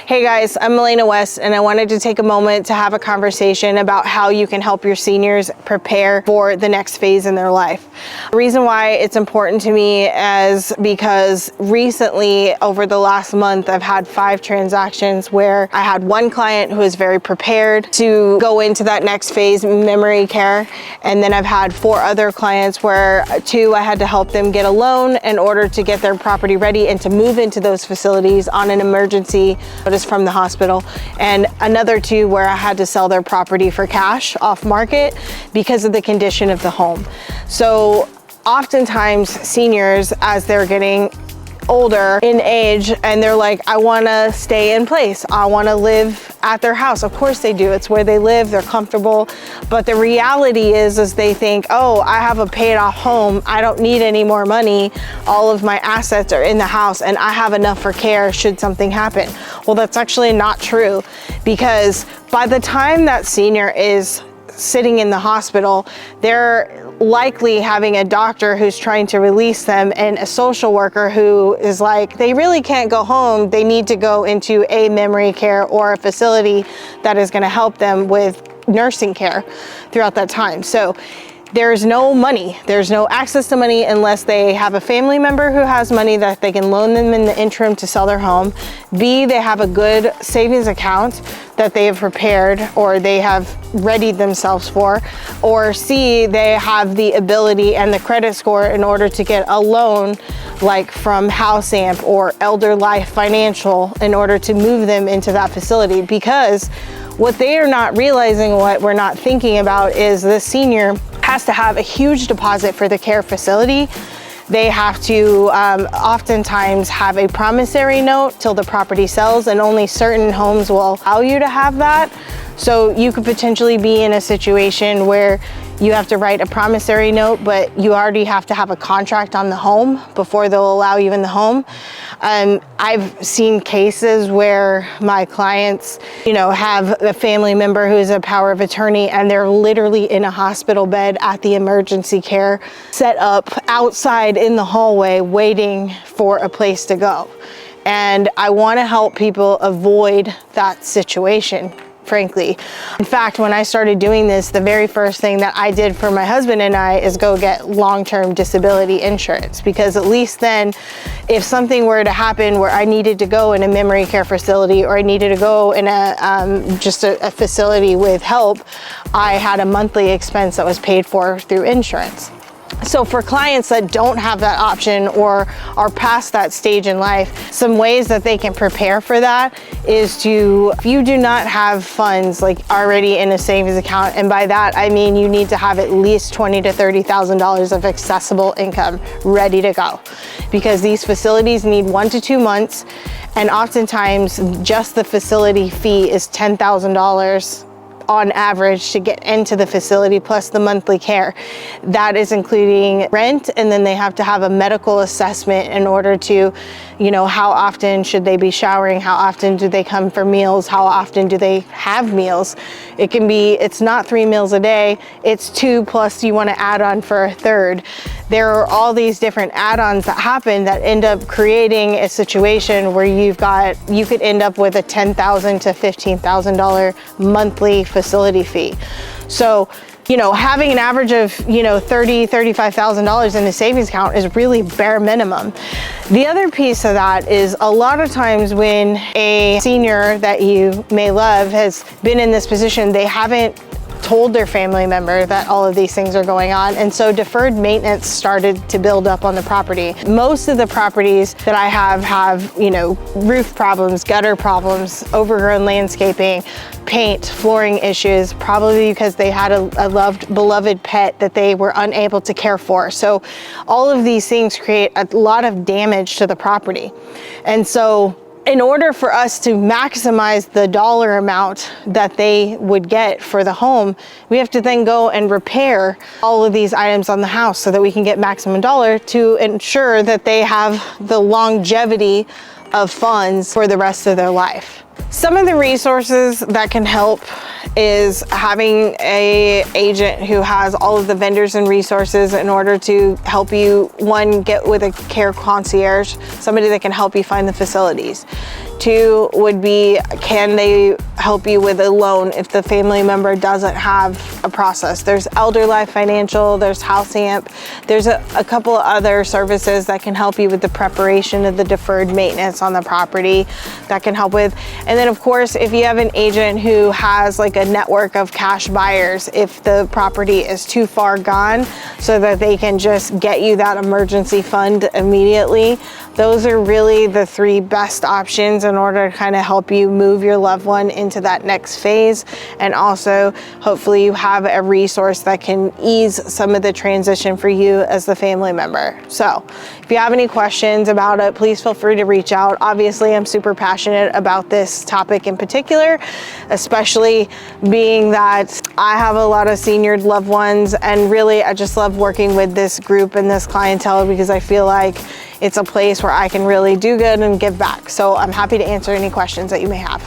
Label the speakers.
Speaker 1: Hey guys, I'm Elena West, and I wanted to take a moment to have a conversation about how you can help your seniors prepare for the next phase in their life. The reason why it's important to me is because recently, over the last month, I've had 5 transactions where I had one client who is very prepared to go into that next phase, memory care, and then I've had 4 other clients where 2, I had to help them get a loan in order to get their property ready and to move into those facilities on an emergency notice from the hospital, and another 2 where I had to sell their property for cash off market because of the condition of the home. So oftentimes seniors, as they're getting older in age, and they're like, I want to stay in place, I want to live at their house. Of course they do, it's where they live, they're comfortable, but the reality is they think, oh, I have a paid off home, I don't need any more money, all of my assets are in the house and I have enough for care should something happen. Well, that's actually not true, because by the time that senior is sitting in the hospital, they're likely having a doctor who's trying to release them and a social worker who is like, they really can't go home, they need to go into a memory care or a facility that is going to help them with nursing care throughout that time. So there's no money, there's no access to money unless they have a family member who has money that they can loan them in the interim to sell their home. B, they have a good savings account that they have prepared or they have readied themselves for. Or C, they have the ability and the credit score in order to get a loan like from House Amp or Elder Life Financial in order to move them into that facility. Because what they are not realizing, what we're not thinking about, is this senior has to have a huge deposit for the care facility. They have to oftentimes have a promissory note till the property sells, and only certain homes will allow you to have that. So you could potentially be in a situation where you have to write a promissory note, but you already have to have a contract on the home before they'll allow you in the home. I've seen cases where my clients, have a family member who is a power of attorney, and they're literally in a hospital bed at the emergency care, set up outside in the hallway waiting for a place to go. And I want to help people avoid that situation, frankly. In fact, when I started doing this, the very first thing that I did for my husband and I is go get long-term disability insurance, because at least then if something were to happen where I needed to go in a memory care facility or I needed to go in just a facility with help, I had a monthly expense that was paid for through insurance. So for clients that don't have that option or are past that stage in life, some ways that they can prepare for that is to, if you do not have funds like already in a savings account, and by that I mean you need to have at least $20,000 to $30,000 of accessible income ready to go, because these facilities need 1 to 2 months, and oftentimes just the facility fee is $10,000 on average to get into the facility, plus the monthly care. That is including rent, and then they have to have a medical assessment in order to, how often should they be showering, how often do they come for meals, how often do they have meals. It's not 3 meals a day, it's 2 plus you want to add on for a third. There are all these different add-ons that happen that end up creating a situation where you could end up with a $10,000 to $15,000 monthly facility fee. So, having an average of, $30,000, $35,000 in the savings account is really bare minimum. The other piece of that is a lot of times when a senior that you may love has been in this position, they haven't told their family member that all of these things are going on, and so deferred maintenance started to build up on the property. Most of the properties that I have roof problems, gutter problems, overgrown landscaping, paint, flooring issues, probably because they had a beloved pet that they were unable to care for. So all of these things create a lot of damage to the property. And so in order for us to maximize the dollar amount that they would get for the home, we have to then go and repair all of these items on the house so that we can get maximum dollar to ensure that they have the longevity of funds for the rest of their life. Some of the resources that can help is having an agent who has all of the vendors and resources in order to help you, one, get with a care concierge, somebody that can help you find the facilities. Two would be, can they help you with a loan if the family member doesn't have a process? There's Elder Life Financial, there's House Amp, there's a couple of other services that can help you with the preparation of the deferred maintenance on the property that can help with. And then of course, if you have an agent who has like a network of cash buyers, if the property is too far gone so that they can just get you that emergency fund immediately, those are really the three best options in order to kind of help you move your loved one into that next phase. And also, hopefully you have a resource that can ease some of the transition for you as the family member. So if you have any questions about it, please feel free to reach out. Obviously, I'm super passionate about this topic in particular, especially being that I have a lot of senior loved ones, and really I just love working with this group and this clientele because I feel like it's a place where I can really do good and give back. So I'm happy to answer any questions that you may have.